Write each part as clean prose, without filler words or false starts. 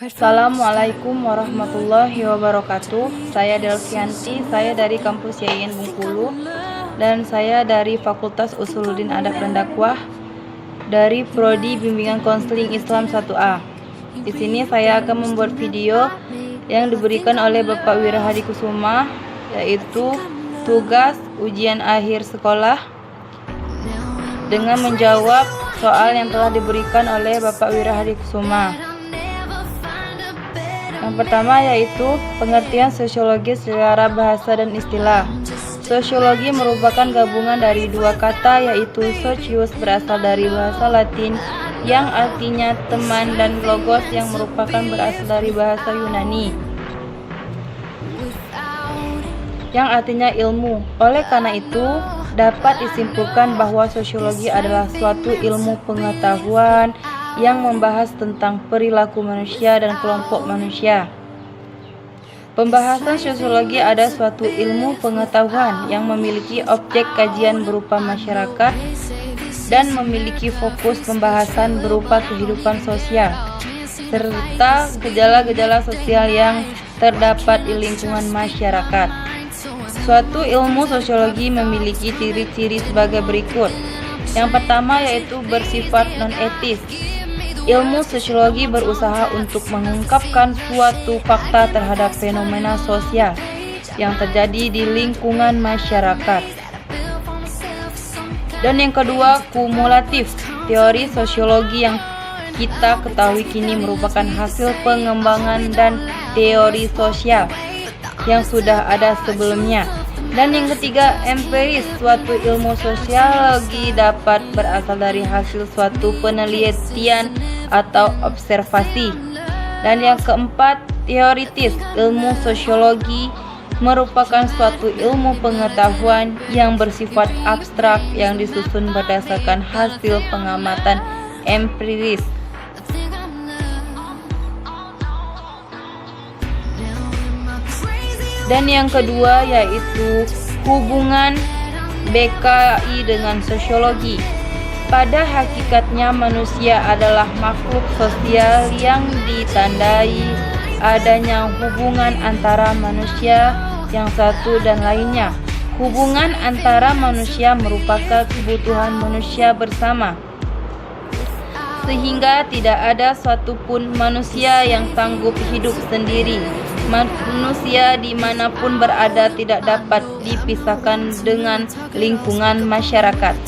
Assalamualaikum warahmatullahi wabarakatuh. Saya Delvianti, saya dari kampus YIN Bengkulu dan saya dari Fakultas Usuluddin Adab dan Dakwah dari Prodi Bimbingan Konseling Islam 1A. Di sini saya akan membuat video yang diberikan oleh Bapak Wirahadi Kusuma, yaitu tugas ujian akhir sekolah dengan menjawab soal yang telah diberikan oleh Bapak Wirahadi Kusuma. Yang pertama yaitu pengertian sosiologi secara bahasa dan istilah. Sosiologi merupakan gabungan dari dua kata, yaitu socius berasal dari bahasa Latin yang artinya teman dan logos yang merupakan berasal dari bahasa Yunani yang artinya ilmu. Oleh karena itu, dapat disimpulkan bahwa sosiologi adalah suatu ilmu pengetahuan yang membahas tentang perilaku manusia dan kelompok manusia. Pembahasan sosiologi ada suatu ilmu pengetahuan yang memiliki objek kajian berupa masyarakat dan memiliki fokus pembahasan berupa kehidupan sosial, serta gejala-gejala sosial yang terdapat di lingkungan masyarakat. Suatu ilmu sosiologi memiliki ciri-ciri sebagai berikut. Yang pertama yaitu bersifat non-etis. Ilmu sosiologi berusaha untuk mengungkapkan suatu fakta terhadap fenomena sosial yang terjadi di lingkungan masyarakat. Dan yang kedua, kumulatif. Teori sosiologi yang kita ketahui kini merupakan hasil pengembangan dan teori sosial yang sudah ada sebelumnya. Dan yang ketiga, empiris. Suatu ilmu sosiologi dapat berasal dari hasil suatu penelitian atau observasi. Dan yang keempat, teoritis. Ilmu sosiologi merupakan suatu ilmu pengetahuan yang bersifat abstrak yang disusun berdasarkan hasil pengamatan empiris. Dan yang kedua yaitu hubungan BKI dengan sosiologi. Pada hakikatnya manusia adalah makhluk sosial yang ditandai adanya hubungan antara manusia yang satu dan lainnya. Hubungan antara manusia merupakan kebutuhan manusia bersama, sehingga tidak ada satupun manusia yang sanggup hidup sendiri. Manusia dimanapun berada tidak dapat dipisahkan dengan lingkungan masyarakat.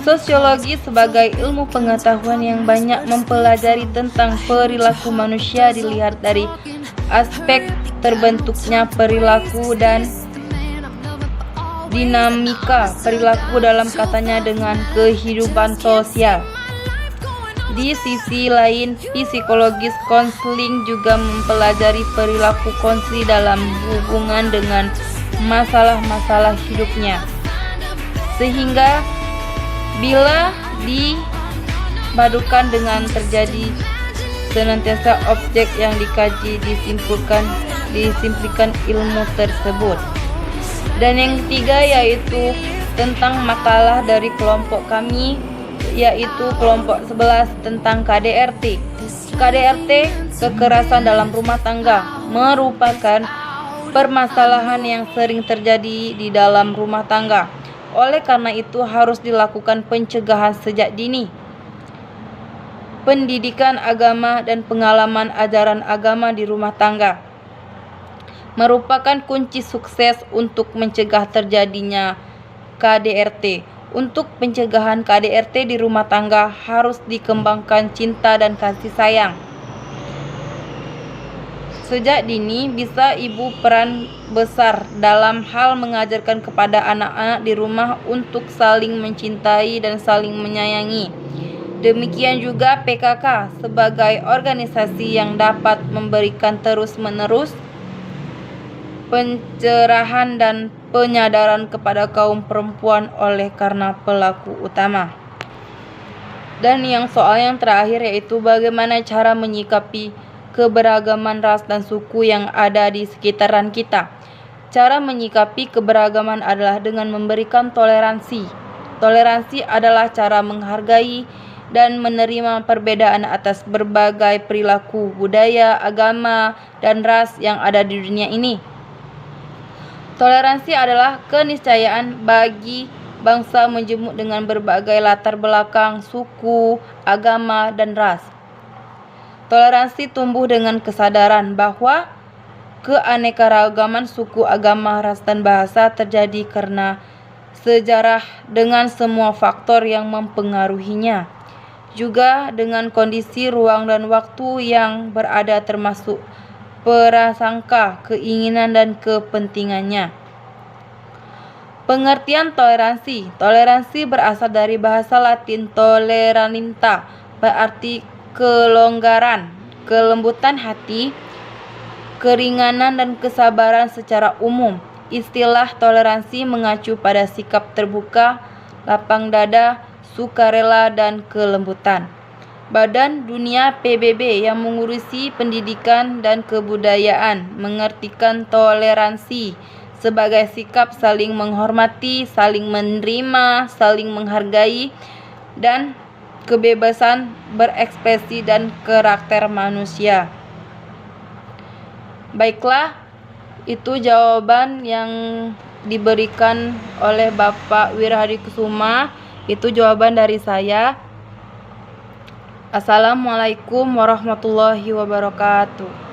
Sosiologi sebagai ilmu pengetahuan yang banyak mempelajari tentang perilaku manusia dilihat dari aspek terbentuknya perilaku dan dinamika perilaku dalam katanya dengan kehidupan sosial. Di sisi lain, psikologis konseling juga mempelajari perilaku konseli dalam hubungan dengan masalah-masalah hidupnya. Sehingga bila dipadukan dengan terjadi senantiasa objek yang dikaji disimpulkan ilmu tersebut. Dan yang ketiga yaitu tentang makalah dari kelompok kami, yaitu kelompok 11 tentang KDRT. KDRT, kekerasan dalam rumah tangga, merupakan permasalahan yang sering terjadi di dalam rumah tangga. Oleh karena itu harus dilakukan pencegahan sejak dini. Pendidikan agama dan pengalaman ajaran agama di rumah tangga merupakan kunci sukses untuk mencegah terjadinya KDRT. Untuk pencegahan KDRT di rumah tangga harus dikembangkan cinta dan kasih sayang. Sejak dini bisa ibu peran besar dalam hal mengajarkan kepada anak-anak di rumah untuk saling mencintai dan saling menyayangi. Demikian juga PKK sebagai organisasi yang dapat memberikan terus-menerus pencerahan dan penyadaran kepada kaum perempuan oleh karena pelaku utama. Dan soal yang terakhir yaitu bagaimana cara menyikapi keberagaman ras dan suku yang ada di sekitaran kita. Cara menyikapi keberagaman adalah dengan memberikan toleransi. Toleransi adalah cara menghargai dan menerima perbedaan atas berbagai perilaku, budaya, agama, dan ras yang ada di dunia ini. Toleransi adalah keniscayaan bagi bangsa menjemuk dengan berbagai latar belakang, suku, agama, dan ras. Toleransi tumbuh dengan kesadaran bahwa keanekaragaman suku, agama, ras, dan bahasa terjadi karena sejarah dengan semua faktor yang mempengaruhinya, juga dengan kondisi ruang dan waktu yang berada termasuk prasangka, keinginan, dan kepentingannya. Pengertian toleransi. Toleransi berasal dari bahasa Latin tolerantia, berarti kelonggaran, kelembutan hati, keringanan, dan kesabaran secara umum. Istilah toleransi mengacu pada sikap terbuka, lapang dada, sukarela, dan kelembutan. Badan Dunia PBB yang mengurusi pendidikan dan kebudayaan mengartikan toleransi sebagai sikap saling menghormati, saling menerima, saling menghargai, dan kebebasan berekspresi dan karakter manusia. Baiklah, itu jawaban yang diberikan oleh Bapak Wirahadikusuma. Itu jawaban dari saya. Assalamualaikum warahmatullahi wabarakatuh.